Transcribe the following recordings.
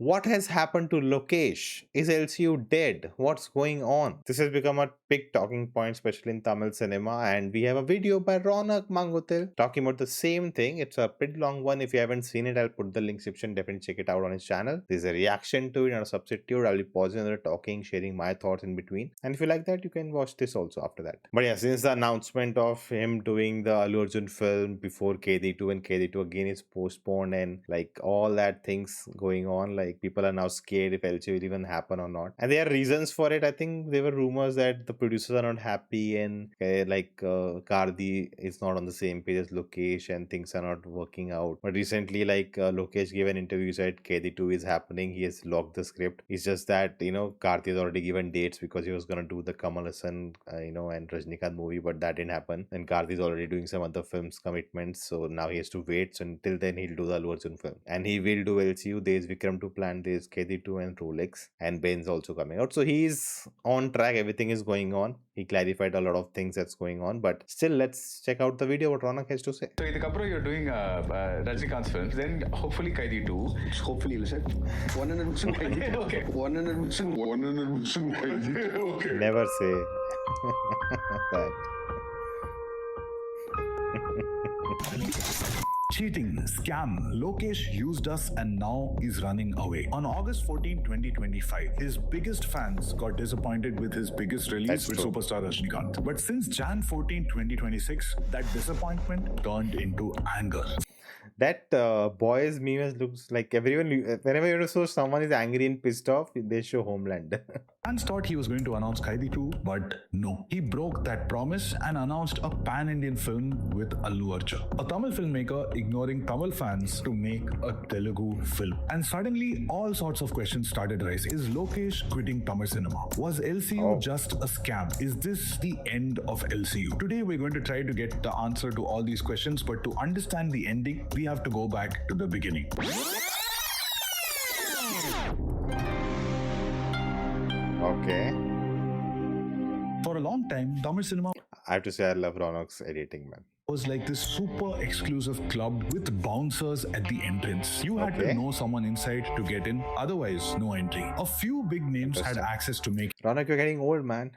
What has happened to Lokesh? Is LCU dead? What's going on? This has become a big talking point, especially in Tamil cinema. And we have a video by Ronak Mangutil talking about the same thing. It's a pretty long one. If you haven't seen it, I'll put the link description. Definitely check it out on his channel. There's a reaction to it and a substitute. I'll be pausing and talking, sharing my thoughts in between. And if you like that, you can watch this also after that. But yeah, since the announcement of him doing the Allu Arjun film before KD2 and KD2 again is postponed and like all that things going on, like people are now scared if LC will even happen or not. And there are reasons for it. I think there were rumors that the producers are not happy and Kardi is not on the same page as Lokesh and things are not working out. But recently, Lokesh gave an interview, said KD2 is happening. He has locked the script. It's just that, Kardi has already given dates because he was going to do the Kamal Hassan, and Rajnikant movie, but that didn't happen. And Kardi is already doing some other films commitments. So now he has to wait. So until then, he'll do the Allu Arjun film. And he will do LCU. There's Vikram to plan, there's KD2 and Rolex. And Ben's also coming out. So he's on track. Everything is going on. He clarified a lot of things that's going on. But still, let's check out the video what Ronak has to say. So இதுக்கப்புறம் you're doing Rajnikant's films, then hopefully Kaithi 2. Hopefully, listen. 100% Kaithi. Okay. 100% Kaithi. Okay. Never say that. Cheating, scam, Lokesh used us and now is running away. On August 14, 2025, his biggest fans got disappointed with his biggest release That's with true. superstar Rajnikant. But since Jan 14, 2026, that disappointment turned into anger. That boys meme looks like everyone. Whenever you saw someone is angry and pissed off, they show Homeland. Fans thought he was going to announce Kaithi 2, but no. He broke that promise and announced a pan-Indian film with Allu Arjun, a Tamil filmmaker ignoring Tamil fans to make a Telugu film. And suddenly, all sorts of questions started rising. Is Lokesh quitting Tamil cinema? Was LCU just a scam? Is this the end of LCU? Today, we're going to try to get the answer to all these questions, but to understand the ending, we have to go back to the beginning. Okay. For a long time, Tamil cinema I have to say I love Ronak's editing, man. was like this super exclusive club with bouncers at the entrance. You had Okay. to know someone inside to get in, otherwise, no entry. A few big names had Interesting. access to make Ronak, you're getting old, man.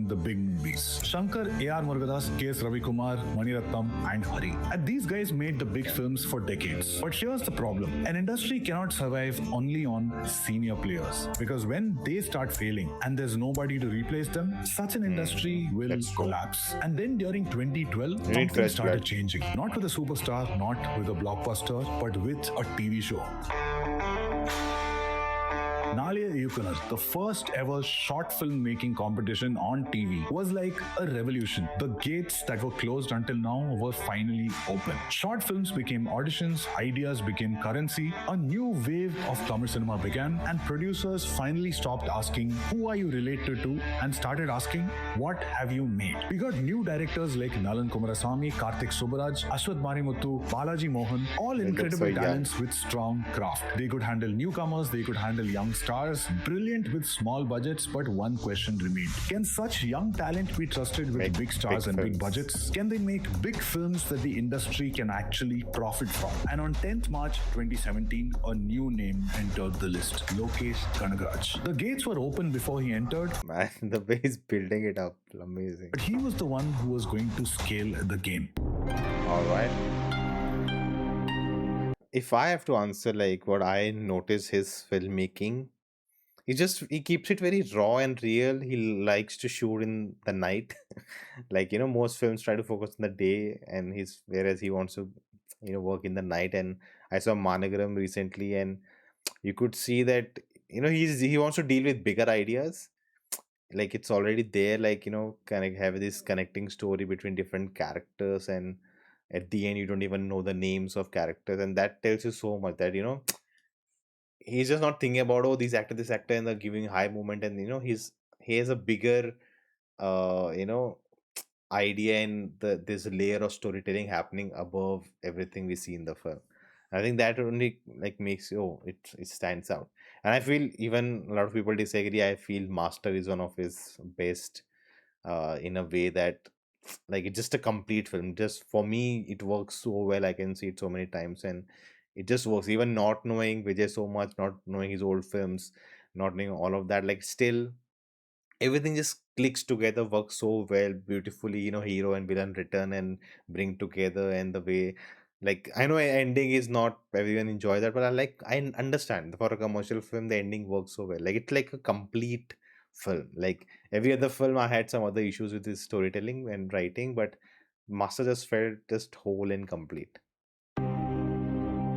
the big movies. Shankar, A.R. Murugadas, K.S. Ravikumar, Maniratnam, and Hari. And these guys made the big films for decades. But here's the problem. An industry cannot survive only on senior players. Because when they start failing and there's nobody to replace them, such an industry will That's true. collapse. And then during 2012, need something fresh started blood. changing. Not with a superstar, not with a blockbuster, but with a TV show. Naliya Yukanar, the first ever short film making competition on TV, was like a revolution. The gates that were closed until now were finally open. Short films became auditions, ideas became currency, a new wave of Tamil cinema began, and producers finally stopped asking, who are you related to? And started asking, what have you made? We got new directors like Nalan Kumarasamy, Karthik Subbaraj, Ashwath Marimuthu, Balaji Mohan, all look incredible so young. talents with strong craft. They could handle newcomers, they could handle young stars, brilliant with small budgets, but one question remained. Can such young talent be trusted with Make big stars big and big films. budgets? Can they make big films that the industry can actually profit from? And on 10th March 2017, a new name entered the list, Lokesh Kanagaraj. The gates were open before he entered, Man, the way he's building it up, amazing. but he was the one who was going to scale the game. All right. If I have to answer like what I notice his filmmaking, he keeps it very raw and real. He likes to shoot in the night. Most films try to focus on the day and whereas he wants to work in the night. And I saw Managram recently and you could see that he wants to deal with bigger ideas. Like it's already there, have this connecting story between different characters, and at the end you don't even know the names of characters, and that tells you so much that he's just not thinking about, oh, this actor, and they're giving high moment, and he has a bigger uh you know idea and this layer of storytelling happening above everything we see in the film. I think that only like makes it stands out. And I feel even a lot of people disagree. I feel Master is one of his best, in a way that like it's just a complete film. Just for me, it works so well. I can see it so many times, and It just works. Even not knowing Vijay so much, not knowing his old films, not knowing all of that, like still everything just clicks together, works so well, beautifully. Hero and villain return and bring together, and the way, like, I know ending is not everyone enjoy that, but I understand for a commercial film the ending works so well. Like it's like a complete film. Like every other film, I had some other issues with his storytelling and writing, but Master just felt just whole and complete.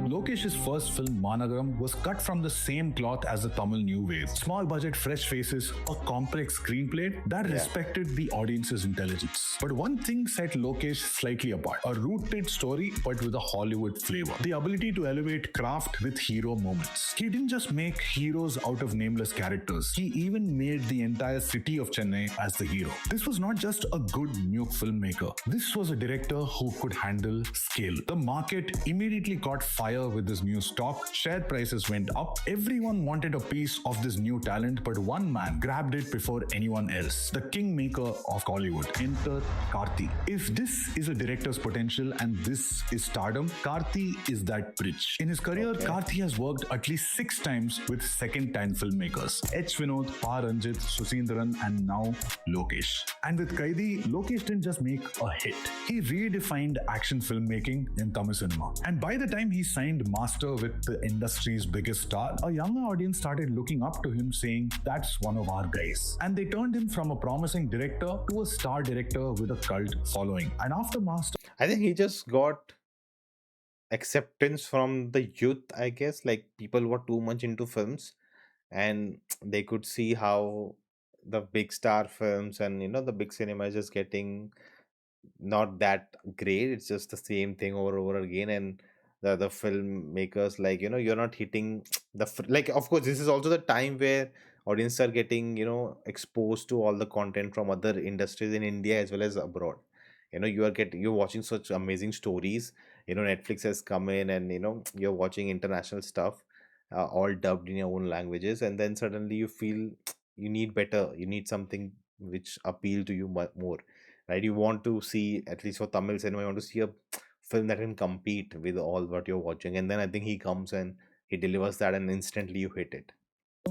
Lokesh's first film, Managaram, was cut from the same cloth as the Tamil New Wave. Small budget, fresh faces, a complex screenplay that Yeah. respected the audience's intelligence. But one thing set Lokesh slightly apart: a rooted story but with a Hollywood flavor. The ability to elevate craft with hero moments. He didn't just make heroes out of nameless characters, he even made the entire city of Chennai as the hero. This was not just a good new filmmaker, this was a director who could handle scale. The market immediately caught fire with this new stock, share prices went up, everyone wanted a piece of this new talent, but one man grabbed it before anyone else. The kingmaker of Hollywood. Enter Kaithi. If this is a director's potential and this is stardom, Kaithi is that bridge. In his career, Okay. Kaithi has worked at least 6 times with second-time filmmakers: H. Vinod, Pa Ranjit, Susindran, and now Lokesh. And with Kaithi, Lokesh didn't just make a hit, he redefined action filmmaking in Tamil cinema. And by the time he signed Master with the industry's biggest star, a younger audience started looking up to him, saying, "That's one of our guys." And they turned him from a promising director to a star director with a cult following. And after Master, I think he just got acceptance from the youth, I guess. Like people were too much into films, and they could see how the big star films and the big cinema is just getting not that great. It's just the same thing over and over again, and the filmmakers, like, you're not hitting like, of course, this is also the time where audiences are getting exposed to all the content from other industries in India as well as abroad. You're watching such amazing stories. Netflix has come in, and you're watching international stuff, all dubbed in your own languages, and then suddenly you feel you need better, you need something which appeal to you more, right? You want to see, at least for Tamil cinema, you want to see a film that can compete with all what you're watching, and then I think he comes and he delivers that, and instantly you hit it.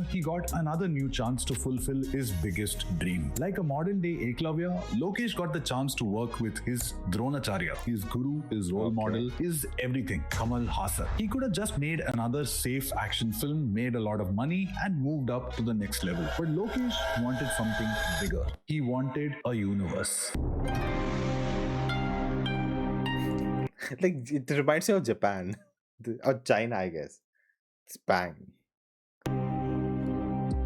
he got another new chance to fulfill his biggest dream. Like a modern day Eklavya, Lokesh got the chance to work with his Dronacharya, his guru, his role Okay. model, his everything, Kamal Haasan. He could have just made another safe action film, made a lot of money, and moved up to the next level. But Lokesh wanted something bigger. He wanted a universe. Like it reminds me of Japan or China, I guess. It's bang.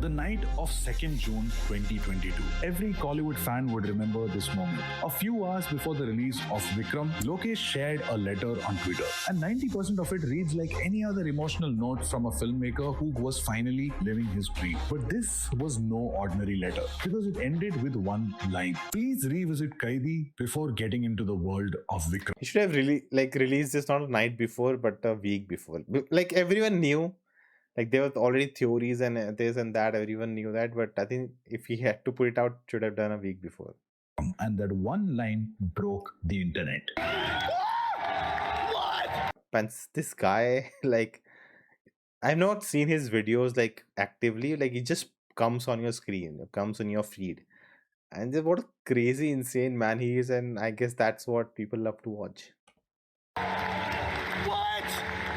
The night of 2nd June 2022. Every Kollywood fan would remember this moment. A few hours before the release of Vikram, Lokesh shared a letter on Twitter, and 90% of it reads like any other emotional note from a filmmaker who was finally living his dream. But this was no ordinary letter, because it ended with one line: "Please revisit Kaithi before getting into the world of Vikram." He should have really like released this not a night before, but a week before. Like everyone knew, like there were already theories and this and that. Everyone knew that, but I think if he had to put it out, should have done a week before. And that one line broke the internet. And this guy, like, I've not seen his videos like actively. Like he just comes on your screen, comes on your feed, and just what a crazy, insane man he is. And I guess that's what people love to watch.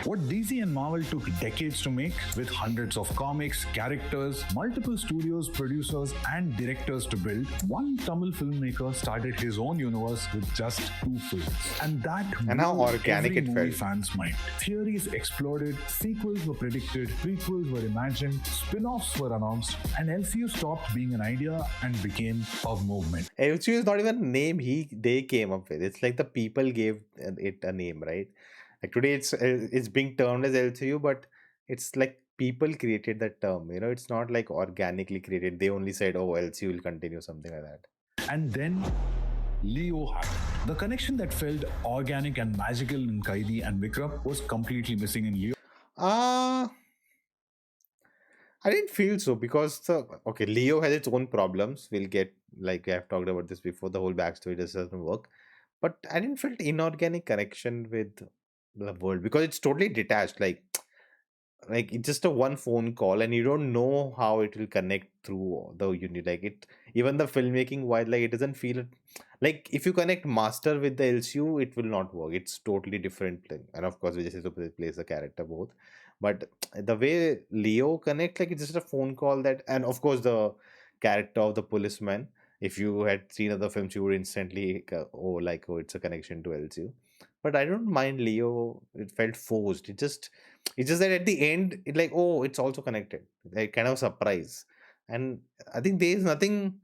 What DC and Marvel took decades to make, with hundreds of comics, characters, multiple studios, producers, and directors to build, one Tamil filmmaker started his own universe with just 2 films. And that And how blew organic every it movie felt. fans' mind. Theories exploded, sequels were predicted, prequels were imagined, spin-offs were announced, and LCU stopped being an idea and became a movement. LCU is not even a name they came up with. It's like the people gave it a name, right? Like today, it's being termed as LCU, but it's like people created that term. It's not like organically created. They only said, "Oh, LCU will continue," something like that. And then Leo happened. The connection that felt organic and magical in Kaithi and Vikram was completely missing in Leo. Uh I didn't feel so because okay, Leo has its own problems. We'll get, like I've talked about this before. The whole backstory just doesn't work. But I didn't feel inorganic connection with the world because it's totally detached. Like it's just a one phone call, and you don't know how it will connect through the unit. Like it, even the filmmaking, while like it doesn't feel it. Like if you connect Master with the LCU, it will not work. It's totally different thing. And of course, Vijay Sethupathi plays the character both. But the way Leo connect, like it's just a phone call that, and of course the character of the policeman. If you had seen other films, you would instantly oh, it's a connection to LCU. But I don't mind Leo. It felt forced. It's just that at the end, it like, oh, it's also connected. Like kind of surprise. And I think there is nothing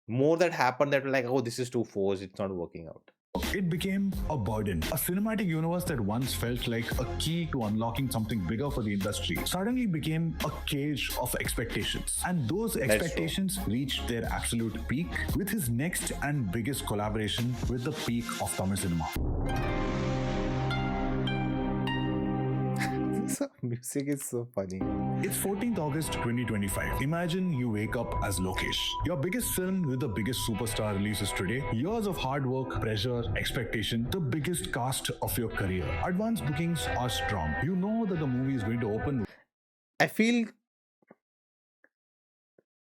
more that happened that were like, oh, this is too forced. It's not working out. It became a burden. A cinematic universe that once felt like a key to unlocking something bigger for the industry suddenly became a cage of expectations. And those expectations reached their absolute peak with his next and biggest collaboration with the peak of Tamil cinema. Music is so funny. It's 14th August 2025. Imagine you wake up as Lokesh. Your biggest film with the biggest superstar releases today. Years of hard work, pressure, expectation, the biggest cast of your career. Advance bookings are strong. You know that the movie is going to open. I feel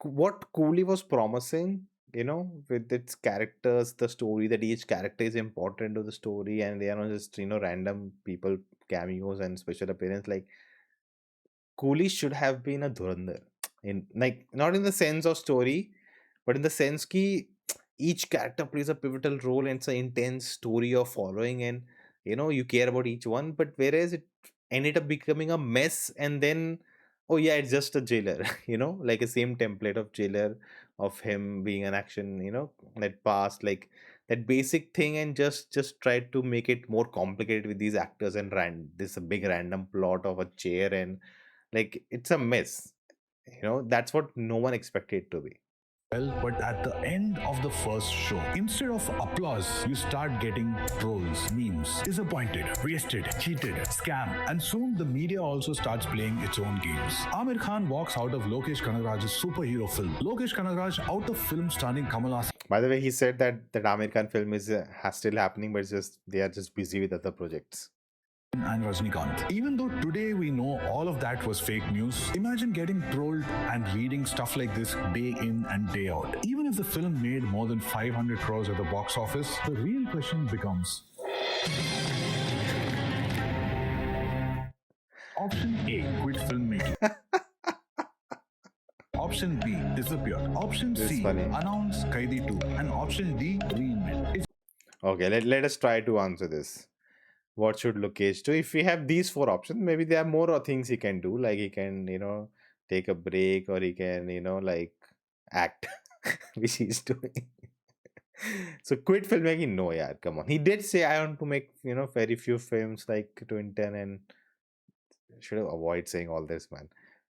what Cooley was promising, with its characters, the story, that each character is important to the story, and they are not just, random people, cameos, and special appearance. Like, Cooley should have been a Dhurandhar. In like not in the sense of story, but in the sense ki each character plays a pivotal role and it's an intense story you're following, and you care about each one. But whereas it ended up becoming a mess, and then oh yeah, it's just a jailer, like a same template of jailer, of him being an action, that past, like that basic thing, and just tried to make it more complicated with these actors and this a big random plot of a chair, and like it's a mess. That's what no one expected it to be. Well, but at the end of the first show, instead of applause, you start getting trolls, memes, disappointed, wasted, cheated, scam, and soon the media also starts playing its own games. Amir Khan walks out of Lokesh Kanagaraj's superhero film. Lokesh Kanagaraj out of film starring Kamal Haasan. By the way, he said that American film is has still happening, but it's just they are just busy with other projects. And Rajnikant. Even though today we know all of that was fake news, imagine getting trolled and reading stuff like this day in and day out. Even if the film made more than 500 crores at the box office, the real question becomes: Option A, quit filmmaking. Option B, disappear. Option This is C, funny. announce Kaithi 2. And option D, reinvent. It's Okay, let us try to answer this. What should Lokesh do? If we have these four options, maybe there are more things he can do. Like he can, take a break, or he can, like act, which he's doing. So quit filmmaking? No, yeah, come on. He did say I want to make, very few films like 2010, and should have avoid saying all this, man.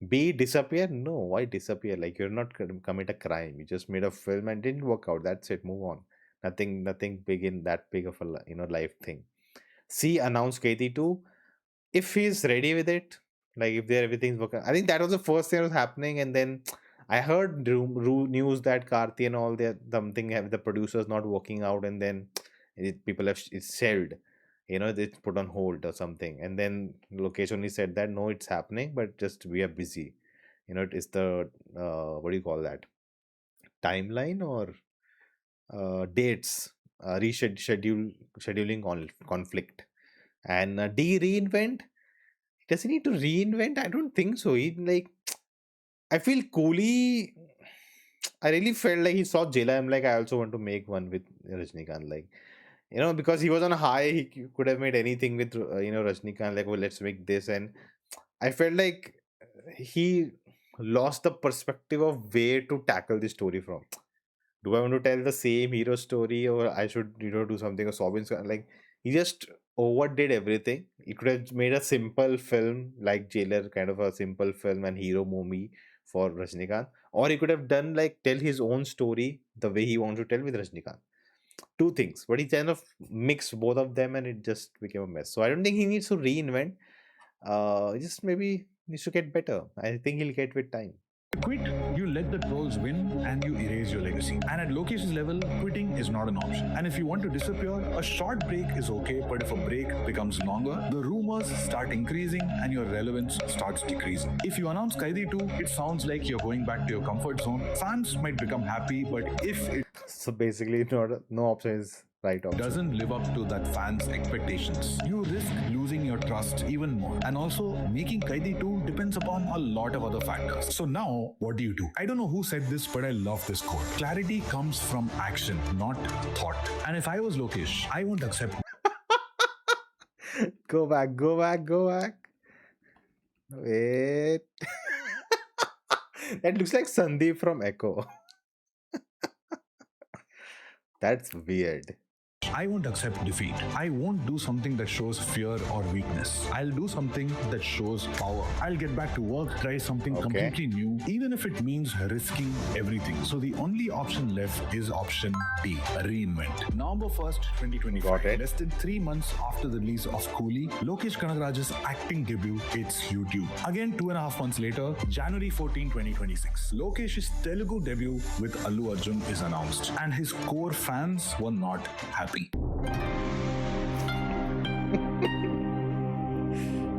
B, disappear? No, why disappear? Like you're not gonna commit a crime. You just made a film and didn't work out. That's it. Move on. Nothing big in that big of a life thing. C, announce KT 2. If he's ready with it, like if there everything's working. I think that was the first thing that was happening, and then I heard news that Karthi and all the something have the producers not working out, and then people have it's shelved. It's put on hold or something, and then Lokesh only said that no, it's happening, but just we are busy. It is the what do you call that, timeline or dates, scheduling conflict. And D, reinvent. Does he need to reinvent? I don't think so. He like I feel Kohli. I really felt like he saw Jela. I'm like, I also want to make one with Rajnikant. Like, because he was on a high, he could have made anything with Rajnikant. Like, well, let's make this. And I felt like he lost the perspective of where to tackle the story from. Do I want to tell the same hero story, or I should do something of Sobin's like he just overdid everything. He could have made a simple film like Jailer, kind of a simple film and hero movie for Rajnikant, or he could have done like tell his own story the way he wants to tell with Rajnikant. Two things, but he kind of mixed both of them and it just became a mess. So I don't think he needs to reinvent. Just maybe needs to get better. I think he'll get with time. You quit, you let the trolls win, and you erase your legacy. And at Lokesh's level, quitting is not an option. And if you want to disappear, a short break is okay, but if a break becomes longer, the rumors start increasing and your relevance starts decreasing. If you announce Kaithi 2, it sounds like you're going back to your comfort zone. Fans might become happy, but if it So basically, no option is right option. doesn't live up to that fans' expectations, you risk losing your trust even more. And also, making Kaithi 2 depends upon a lot of other factors. So now, what do you do? I don't know who said this, but I love this quote. Clarity comes from action, not thought. And if I was Lokesh, I won't accept Go back, go back, go back. Wait. That looks like Sandeep from Echo. That's weird. I won't accept defeat. I won't do something that shows fear or weakness. I'll do something that shows power. I'll get back to work, try something completely new, even if it means risking everything. So the only option left is option D, reinvent. November 1st, 2025. Got it. Less than 3 months after the release of Coolie, Lokesh Kanagaraj's acting debut hits YouTube. Again, 2.5 months later, January 14, 2026, Lokesh's Telugu debut with Allu Arjun is announced, and his core fans were not happy.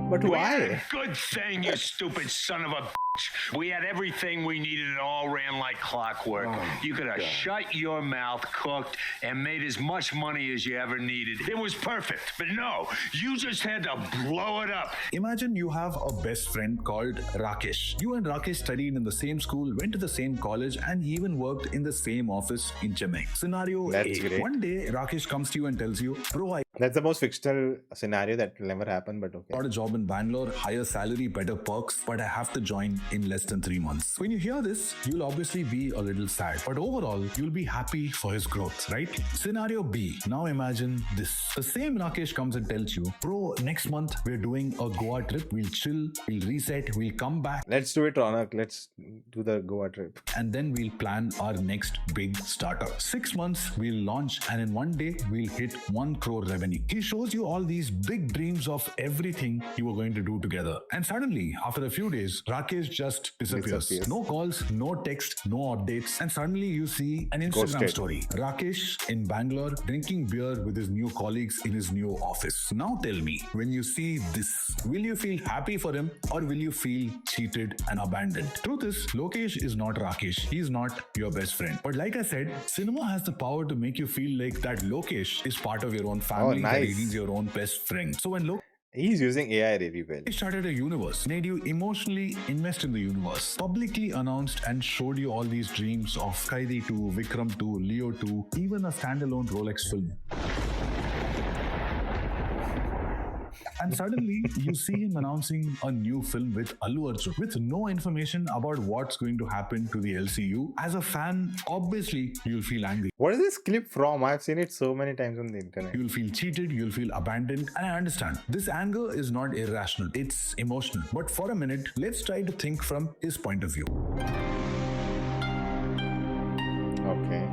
But We had why? a good thing, you stupid son of a bitch. We had everything we needed. It all ran like clockwork. You could have shut your mouth, cooked, and made as much money as you ever needed. It was perfect. But no, you just had to blow it up. Imagine you have a best friend called Rakesh. You and Rakesh studied in the same school, went to the same college, and even worked in the same office in Chennai. Scenario That's A. great. One day, Rakesh comes to you and tells you, bro, I That's the most fictional scenario that will never happen, but okay. got a job in Bangalore, higher salary, better perks, but I have to join in less than 3 months. When you hear this, you'll obviously be a little sad, but overall, you'll be happy for his growth, right? Scenario B. Now imagine this. The same Rakesh comes and tells you, bro, next month we're doing a Goa trip. We'll chill, we'll reset, we'll come back, Let's do it, Ronak. Let's do the Goa trip. and then we'll plan our next big startup. 6 months, we'll launch, and in one day, we'll hit 1 crore revenue. He shows you all these big dreams of everything you were going to do together. And suddenly, after a few days, Rakesh just disappears. Disappears. No calls, no text, no updates. And suddenly you see an Instagram Ghosted. story. Rakesh in Bangalore drinking beer with his new colleagues in his new office. Now tell me, when you see this, will you feel happy for him or will you feel cheated and abandoned? Truth is, Lokesh is not Rakesh. He's not your best friend. But like I said, cinema has the power to make you feel like that Lokesh is part of your own family, that nice. he's your own best friend. So when Lokesh He's using AI really well. started a universe, made you emotionally invest in the universe, publicly announced and showed you all these dreams of Kaithi 2, Vikram 2, Leo 2, even a standalone Rolex film. And suddenly, you see him announcing a new film with Allu Arjun with no information about what's going to happen to the LCU. As a fan, obviously, you'll feel angry. What is this clip from? I've seen it so many times on the internet. You'll feel cheated, you'll feel abandoned, and I understand. This anger is not irrational, it's emotional. But for a minute, let's try to think from his point of view. Okay.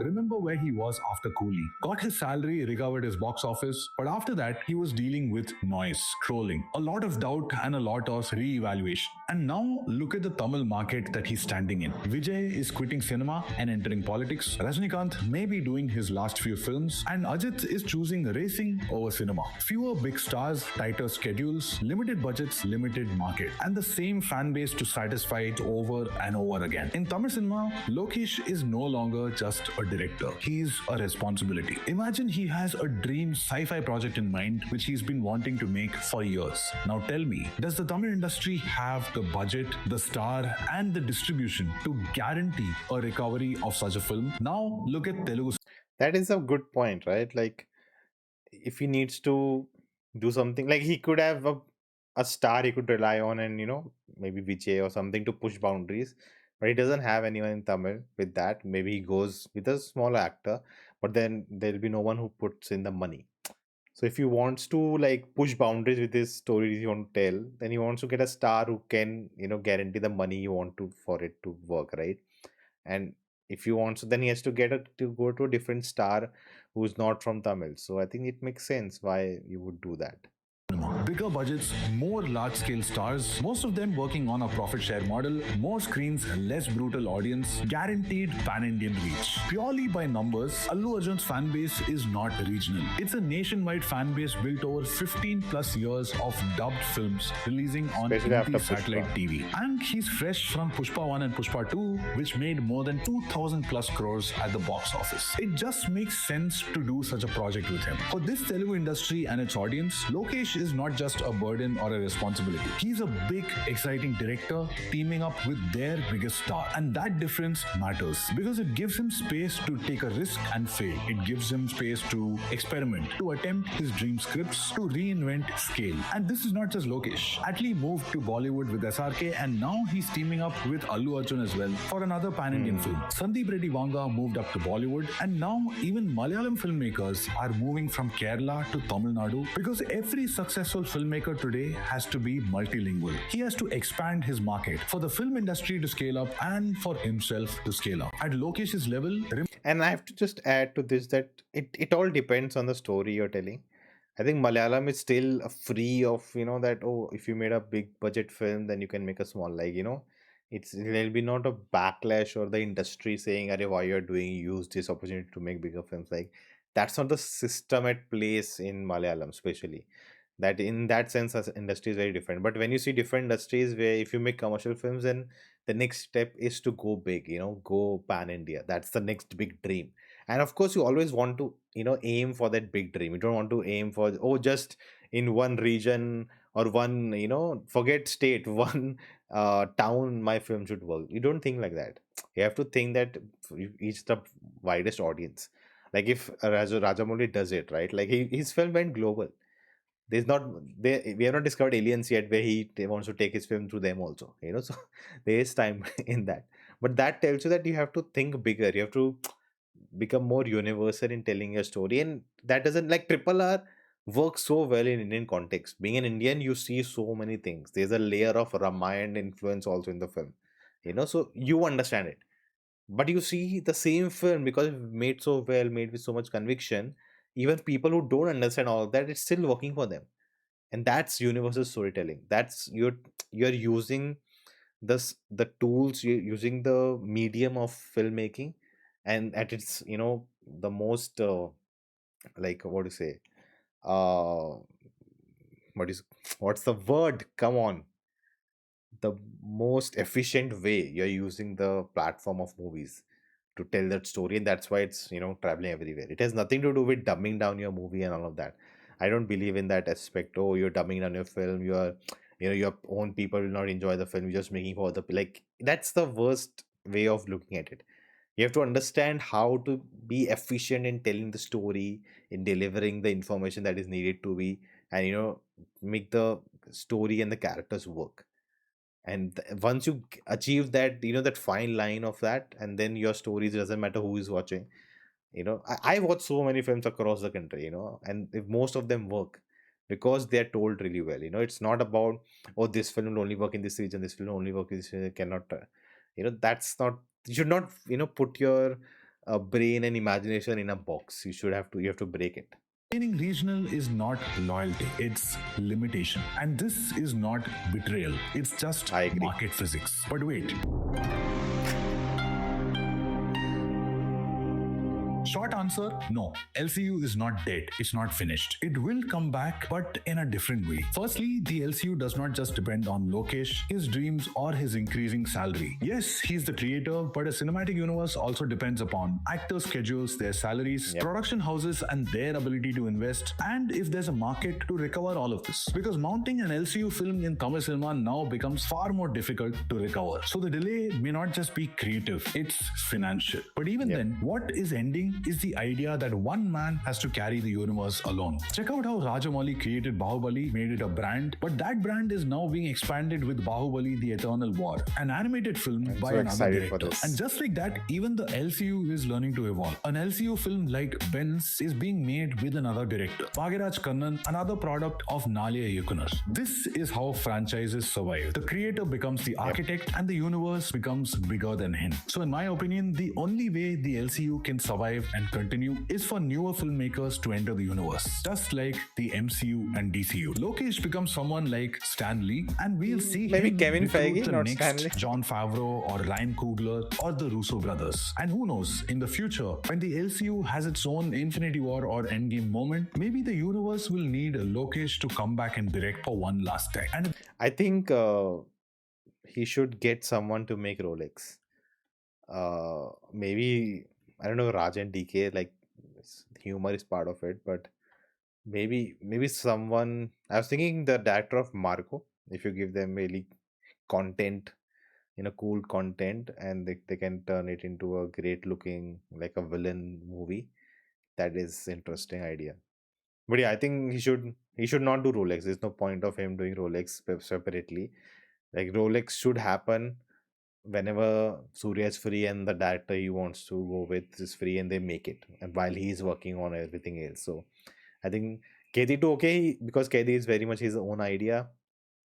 Remember where he was after Coolie. Got his salary, recovered his box office, but after that, he was dealing with noise, trolling, a lot of doubt, and a lot of re-evaluation. And now, look at the Tamil market that he's standing in. Vijay is quitting cinema and entering politics. Rajinikanth may be doing his last few films, and Ajit is choosing racing over cinema. Fewer big stars, tighter schedules, limited budgets, limited market, and the same fan base to satisfy it over and over again. In Tamil cinema, Lokesh is no longer just a director. He's a responsibility. Imagine he has a dream sci-fi project in mind which he's been wanting to make for years. Now tell me, does the Tamil industry have the budget, the star, and the distribution to guarantee a recovery of such a film? Now look at Telugu. That is a good point, right? Like, if he needs to do something, like he could have a star he could rely on, and maybe Vijay or something to push boundaries. But he doesn't have anyone in Tamil with that. Maybe he goes with a smaller actor, but then there'll be no one who puts in the money. So if he wants to like push boundaries with his stories he want to tell, then he wants to get a star who can, guarantee the money you want to for it to work, right? And if he wants, then he has to to go to a different star who's not from Tamil. So I think it makes sense why you would do that. Bigger budgets, more large-scale stars, most of them working on a profit share model, more screens, less brutal audience, guaranteed pan-Indian reach. Purely by numbers, Allu Arjun's fan base is not regional. It's a nationwide fan base built over 15 plus years of dubbed films releasing on Especially after Hindi satellite Pushpa. TV. And he's fresh from Pushpa 1 and Pushpa 2, which made more than 2,000 plus crores at the box office. It just makes sense to do such a project with him. For this Telugu industry and its audience, Lokesh is not just a burden or a responsibility. He's a big, exciting director teaming up with their biggest star. And that difference matters because it gives him space to take a risk and fail. It gives him space to experiment, to attempt his dream scripts, to reinvent scale. And this is not just Lokesh. Atlee moved to Bollywood with SRK and now he's teaming up with Allu Arjun as well for another pan-Indian film. Sandeep Reddy Vanga moved up to Bollywood and now even Malayalam filmmakers are moving from Kerala to Tamil Nadu because every successful filmmaker today has to be multilingual. He has to expand his market for the film industry to scale up and for himself to scale up. At Lokesh's level, And I have to just add to this that it all depends on the story you're telling. I think Malayalam is still free of, that, oh, if you made a big budget film, then you can make a small, there'll be not a backlash or the industry saying, Arey, why you're doing, use this opportunity to make bigger films. Like, that's not the system at place in Malayalam, especially. That in that sense, as industry is very different. But when you see different industries where if you make commercial films, then the next step is to go big, go pan India. That's the next big dream. And of course, you always want to, aim for that big dream. You don't want to aim for, oh, just in one region or one, forget state, one town, my film should work. You don't think like that. You have to think that you reach the widest audience. Like if Rajamouli does it, right? Like his film went global. There's not we have not discovered aliens yet where he wants to take his film to them also, so there is time in that. But that tells you that you have to think bigger. You have to become more universal in telling your story, and that doesn't, like, triple R works so well in Indian context. Being an Indian, you see so many things. There's a layer of Ramayana influence also in the film, so you understand it. But you see the same film, because it's made so well, made with so much conviction, even people who don't understand all of that, it's still working for them. And that's universal storytelling. That's you're using the tools, you're using the medium of filmmaking, and at its, the most like, what to say, uh what is what's the word, come on, the most efficient way. You're using the platform of movies to tell that story, and that's why it's, traveling everywhere. It has nothing to do with dumbing down your movie and all of that. I don't believe in that aspect. Oh, you're dumbing down your film, your own people will not enjoy the film, you're just making for the, like, that's the worst way of looking at it. You have to understand how to be efficient in telling the story, in delivering the information that is needed to be, and make the story and the characters work. And once you achieve that, that fine line of that, and then your stories, doesn't matter who is watching. I watch so many films across the country, and if most of them work because they're told really well. It's not about, oh, this film will only work in this region, this film will only work in this region, cannot, that's not, you should not, put your brain and imagination in a box. You have to break it. remaining regional is not loyalty, it's limitation. And this is not betrayal, it's just I agree. market physics. But wait. Short answer, no. LCU is not dead. It's not finished. It will come back, but in a different way. Firstly, the LCU does not just depend on Lokesh, his dreams, or his increasing salary. Yes, he's the creator, but a cinematic universe also depends upon actors' schedules, their salaries, production houses, and their ability to invest, and if there's a market to recover all of this. Because mounting an LCU film in Tamil cinema now becomes far more difficult to recover. So the delay may not just be creative, it's financial. But even then, what is ending is the idea that one man has to carry the universe alone. Check out how Rajamouli created Bahubali, made it a brand, but that brand is now being expanded with Bahubali: The Eternal War, an animated film by so another excited for director. this. And just like that, even the LCU is learning to evolve. An LCU film like Benz is being made with another director, Bhagiraj Kannan, another product of Naliya Yukunar. This is how franchises survive. The creator becomes the architect and the universe becomes bigger than him. So in my opinion, the only way the LCU can survive and continue is for newer filmmakers to enter the universe, just like the MCU and DCU. Lokesh becomes someone like Stan Lee, and we'll see Maybe him Kevin recruit Feige, the not next Stan Lee. John Favreau or Ryan Coogler or the Russo brothers. And who knows, in the future, when the LCU has its own Infinity War or Endgame moment, maybe the universe will need Lokesh to come back and direct for one last take. And I think he should get someone to make Rolex. Maybe I don't know, Raj and DK, like humor is part of it, but maybe someone. I was thinking the director of Marco. If you give them really content, cool content, and they can turn it into a great looking like a villain movie. That is interesting idea. But yeah, I think he should not do Rolex. There's no point of him doing Rolex separately. Like Rolex should happen whenever Surya is free and the director he wants to go with is free, and they make it, and while he's working on everything else. So I think Kaithi too okay, because Kaithi is very much his own idea.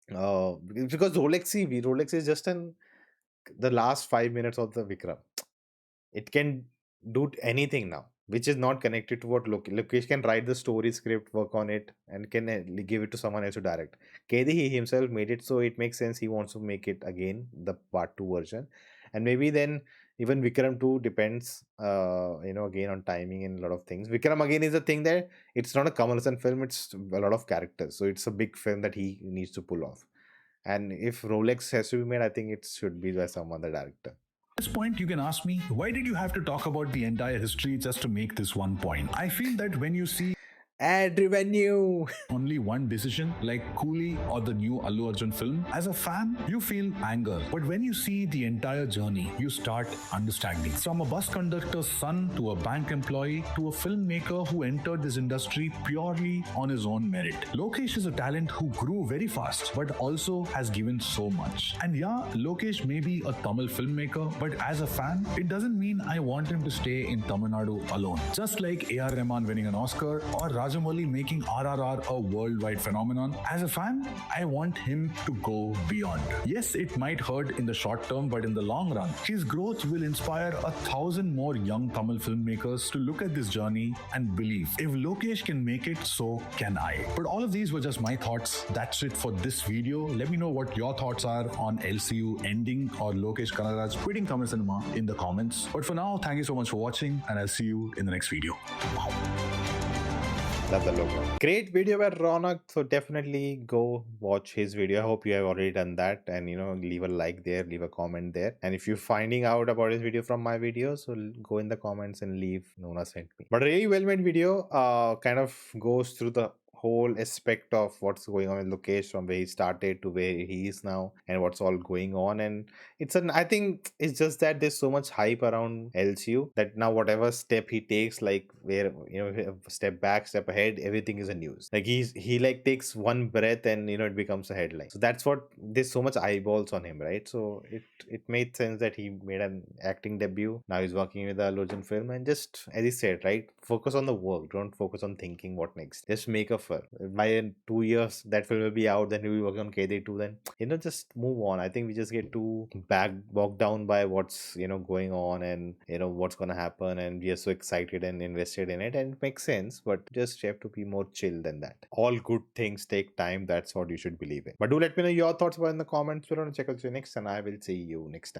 Because Rolex is just the last 5 minutes of the Vikram. It can do anything now, which is not connected to what Lokesh can write the story script, work on it, and can give it to someone else to direct. Kedi, he himself made it, so it makes sense he wants to make it again, the part 2 version. And maybe then even Vikram 2 depends, again on timing and a lot of things. Vikram again is a thing that it's not a Kamal Hassan film, it's a lot of characters. So it's a big film that he needs to pull off. And if Rolex has to be made, I think it should be by someone, the director. at this point, you can ask me, why did you have to talk about the entire history just to make this one point? I feel that when you see Ad revenue. only one decision, like Coolie or the new Allu Arjun film, as a fan, you feel anger. But when you see the entire journey, you start understanding. From a bus conductor's son to a bank employee to a filmmaker who entered this industry purely on his own merit. Lokesh is a talent who grew very fast, but also has given so much. And yeah, Lokesh may be a Tamil filmmaker, but as a fan, it doesn't mean I want him to stay in Tamil Nadu alone. Just like A.R. Rahman winning an Oscar or Rajamouli making RRR a worldwide phenomenon, as a fan, I want him to go beyond. Yes, it might hurt in the short term, but in the long run, his growth will inspire 1,000 more young Tamil filmmakers to look at this journey and believe, if Lokesh can make it, so can I. But all of these were just my thoughts. That's it for this video. Let me know what your thoughts are on LCU ending or Lokesh Kanagaraj quitting Tamil cinema in the comments. But for now, thank you so much for watching, and I'll see you in the next video. Wow. Love the logo. Great video by Ronak. So definitely go watch his video. I hope you have already done that, and leave a like there, leave a comment there. And if you're finding out about his video from my video, so go in the comments and leave Nona sent me. But a really well made video. Kind of goes through the whole aspect of what's going on with Lokesh, from where he started to where he is now, and what's all going on. And I think it's just that there's so much hype around LCU that now whatever step he takes, like where step back, step ahead, everything is a news. Like he like takes one breath and it becomes a headline. So that's what, there's so much eyeballs on him, right? So it made sense that he made an acting debut. Now he's working with the Allu Arjun film, and just as he said, right, focus on the work, don't focus on thinking what next. Just make a film. By 2 years that film will be out, then we'll be working on KD2, then just move on. I think we just get too bogged down by what's going on, and what's gonna happen, and we are so excited and invested in it, and it makes sense, but just have to be more chill than that. All good things take time. That's what you should believe in. But do let me know your thoughts about in the comments below, and check out you next, and I will see you next time.